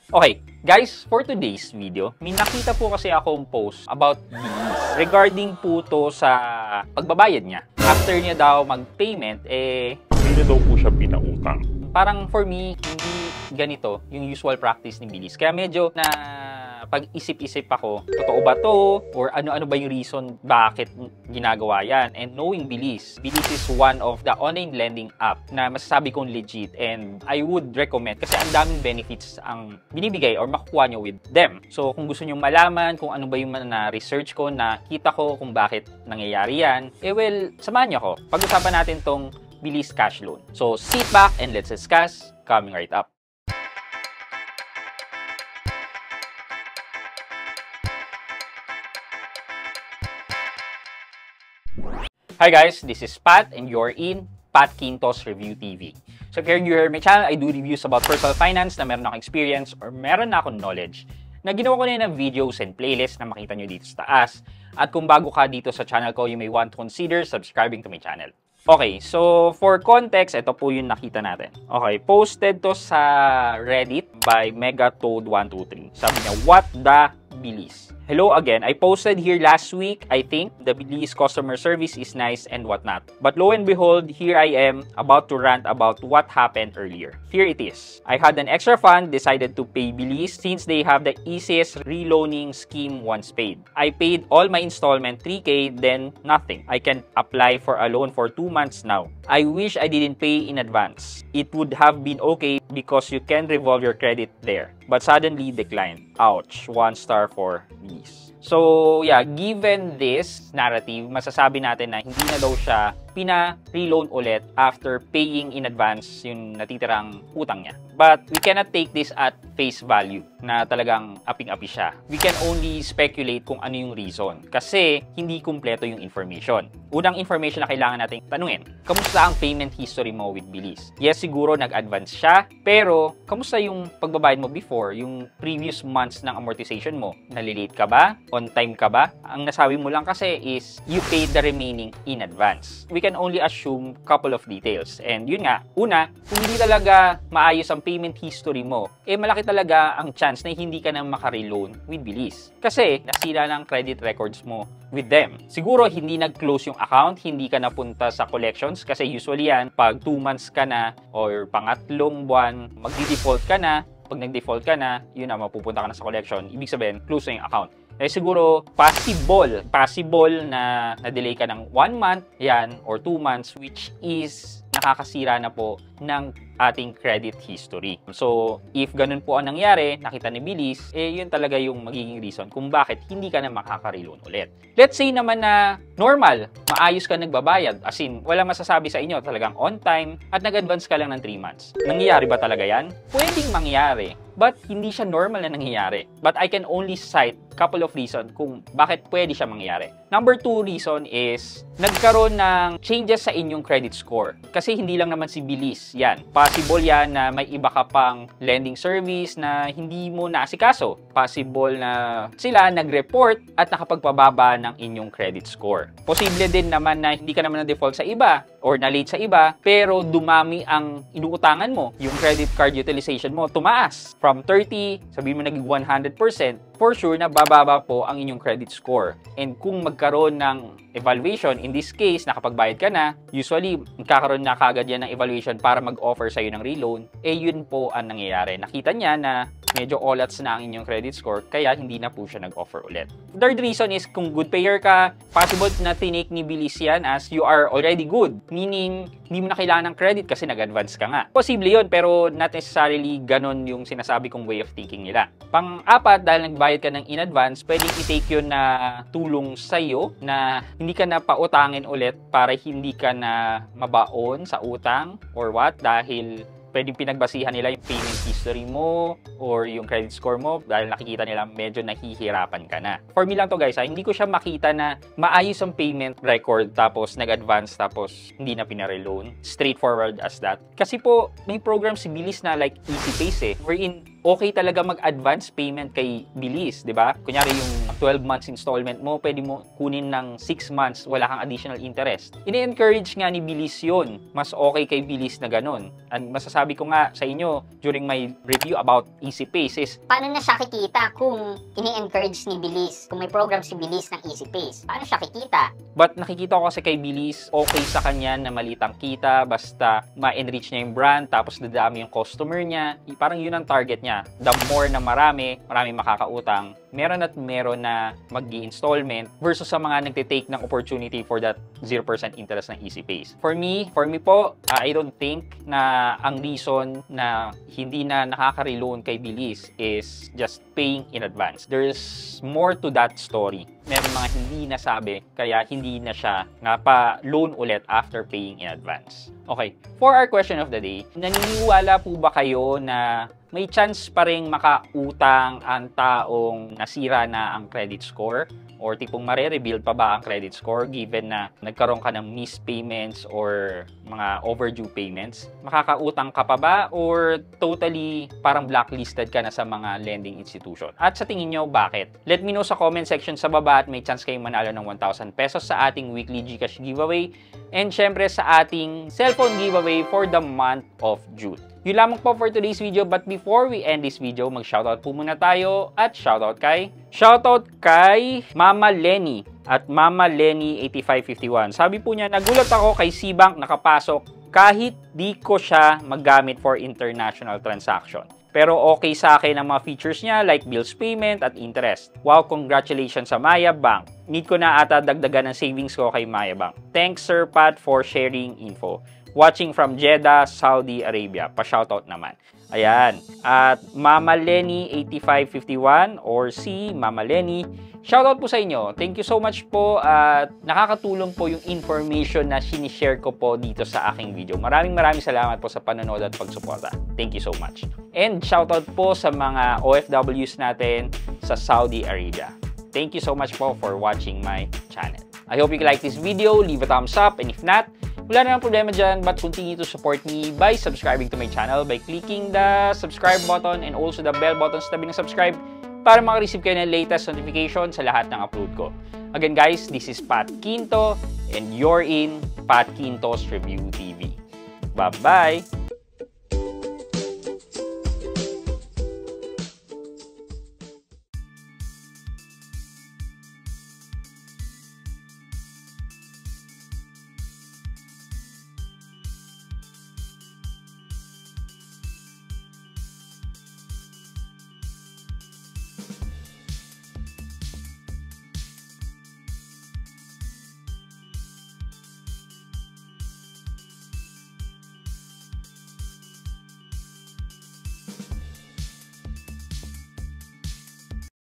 Okay, guys, for today's video, may nakita po kasi akong post about Bilis. Regarding po to sa pagbabayad niya. After niya daw mag-payment, Hindi na daw po siya pinautang. parang for me, hindi ganito yung usual practice ni Bilis. Kaya medyo na pag-isip-isip ako, totoo ba to? Or ano-ano ba yung reason bakit ginagawa yan? And knowing Bilis is one of the online lending app na masasabi kong legit and I would recommend kasi ang daming benefits ang binibigay or makukuha nyo with them. So kung gusto nyo malaman kung ano ba yung na-research ko, nakita ko kung bakit nangyayari yan, samahan nyo ako. Pag-usapan natin tong Bilis Cash Loan. So sit back and let's discuss coming right up. Hi guys, this is Pat and you're in Pat Quintos Review TV. So if you're new here in my channel, I do reviews about personal finance na meron akong experience or meron na akong knowledge na ginawa ko na ng videos and playlists na makita nyo dito sa taas. At kung bago ka dito sa channel ko, you may want to consider subscribing to my channel. Okay, so for context, ito po yung nakita natin. Okay, posted to sa Reddit by Megatoad123. Sabi niya, what the Bilis? Hello again. I posted here last week, I think, the Bilis customer service is nice and whatnot. But lo and behold, here I am about to rant about what happened earlier. Here it is. I had an extra fund, decided to pay Bilis since they have the easiest reloaning scheme once paid. I paid all my installment 3K, then nothing. I can apply for a loan for 2 months now. I wish I didn't pay in advance. It would have been okay because you can revolve your credit there. But suddenly declined. Ouch. 1 star for Bilis. So, yeah, given this narrative, masasabi natin na hindi na daw siya pina-reloan ulit after paying in advance yung natitirang utang niya. But we cannot take this at face value na talagang aping-api siya. We can only speculate kung ano yung reason kasi hindi kumpleto yung information. Unang information na kailangan nating tanungin, kamusta ang payment history mo with Bilis? Yes, siguro nag-advance siya, pero kamusta yung pagbabayad mo before, yung previous months ng amortization mo? Nalilate ka ba? On time ka ba? Ang nasabi mo lang kasi is you paid the remaining in advance. We can only assume couple of details. And yun nga, una, kung hindi talaga maayos ang payment history mo, malaki talaga ang chance na hindi ka na makareloan with Bilis. Kasi nasira ng credit records mo with them. Siguro hindi nag-close yung account, hindi ka napunta sa collections kasi usually yan, pag 2 months ka na or pangatlong buwan, magdi-default ka na. Pag nag-default ka na, yun na, mapupunta ka na sa collection. Ibig sabihin, close na yung account. Siguro possible na na-delay ka ng 1 month, yan, or 2 months, which is nakakasira na po ng ating credit history. So, if ganun po ang nangyari, nakita ni Bilis, yun talaga yung magiging reason kung bakit hindi ka na makaka-reloan ulit. Let's say naman na normal, maayos ka nagbabayad, as in, wala masasabi sa inyo, talagang on time, at nag-advance ka lang ng 3 months. Nangyayari ba talaga yan? Pwedeng mangyari, but hindi siya normal na nangyayari. But I can only cite couple of reasons kung bakit pwede siya mangyari. Number 2 reason is, nagkaroon ng changes sa inyong credit score. Kasi hindi lang naman si Bilis yan. Possible yan na may iba ka pang lending service na hindi mo naasikaso. Possible na sila nag-report at nakapagpababa ng inyong credit score. Posible din naman na hindi ka naman na-default sa iba or na-late sa iba, pero dumami ang inuutangan mo. Yung credit card utilization mo tumaas. From 30, sabihin mo naging 100%, for sure na bababa po ang inyong credit score. And kung magkaroon ng evaluation, in this case, nakapagbayad ka na, usually, magkakaroon na kaagad yan ng evaluation para mag-offer sa'yo ng reloan, yun po ang nangyayari. Nakita niya na medyo olats na ang inyong credit score, kaya hindi na po siya nag-offer ulit. Third reason is, kung good payer ka, possible na tinake ni Bilis yan as you are already good. Meaning, hindi mo na kailangan ng credit kasi nag-advance ka nga. Posible yun, pero not necessarily ganon yung sinasabi kong way of thinking nila. Pang-apat, dahil nagbayad ka ng in advance, pwedeng i-take yun na tulong sa'yo na hindi ka na pautangin ulit para hindi ka na mabaon sa utang or what, dahil pwedeng pinagbasihan nila yung payment history mo or yung credit score mo dahil nakikita nila medyo nahihirapan ka na. For me lang to guys, hindi ko siya makita na maayos ang payment record tapos nag-advance tapos hindi na pinareloan. Straightforward as that. Kasi po, may program si Bilis na like Easy Pace wherein okay talaga mag-advance payment kay Bilis, di ba? Kunyari yung 12 months installment mo, pwede mo kunin ng 6 months, wala kang additional interest. Ini-encourage nga ni Bilis yun. Mas okay kay Bilis na ganun. And masasabi ko nga sa inyo during my review about EasyPace is, paano na siya kikita kung ini-encourage ni Bilis? Kung may program si Bilis ng EasyPace, paano siya kikita? but nakikita ko kasi kay Bilis, okay sa kanya na malitang kita, basta ma-enrich niya yung brand, tapos dadami yung customer niya. Parang yun ang target niya. The more na marami makakautang, meron na mag-i-installment versus sa mga nagtitake ng opportunity for that 0% interest ng EasyPace. For me po, I don't think na ang reason na hindi na nakaka-reloan kay Bilis is just paying in advance. There's more to that story. Meron mga hindi nasabi, kaya hindi na siya napa-loan ulit after paying in advance. Okay, for our question of the day, naniniwala po ba kayo na may chance pa rin makautang ang taong nasira na ang credit score? Or tipong mare-rebuild pa ba ang credit score given na nagkaroon ka ng missed payments or mga overdue payments? Makakautang ka pa ba or totally parang blacklisted ka na sa mga lending institution? At sa tingin nyo, bakit? Let me know sa comment section sa baba at may chance kayong manalo ng 1,000 pesos sa ating weekly GCash giveaway and syempre sa ating cellphone giveaway for the month of June. Yun lamang po for today's video, but before we end this video, mag-shoutout po muna tayo at shoutout kay Mama Lenny at Mama Lenny 8551. Sabi po niya, nagulat ako kay Cbank nakapasok kahit di ko siya maggamit for international transaction. Pero okay sa akin ang mga features niya like bills payment at interest. Wow, congratulations sa Maya Bank. Need ko na ata dagdagan ng savings ko kay Maya Bank. Thanks Sir Pat for sharing info. Watching from Jeddah, Saudi Arabia. Pa-shoutout naman. Ayan. At Mama Lenny 8551 or si Mama Lenny, shoutout po sa inyo. Thank you so much po at nakakatulong po yung information na sinishare ko po dito sa aking video. Maraming salamat po sa panonood at pagsuporta. Thank you so much. And shoutout po sa mga OFWs natin sa Saudi Arabia. Thank you so much po for watching my channel. I hope you like this video. Leave a thumbs up and if not, wala namang problema dyan, but continue to support me by subscribing to my channel by clicking the subscribe button and also the bell button sa tabi ng subscribe para makareceive kayo ng latest notification sa lahat ng upload ko. Again guys, this is Pat Quinto and you're in Pat Quinto's Review TV. Bye-bye!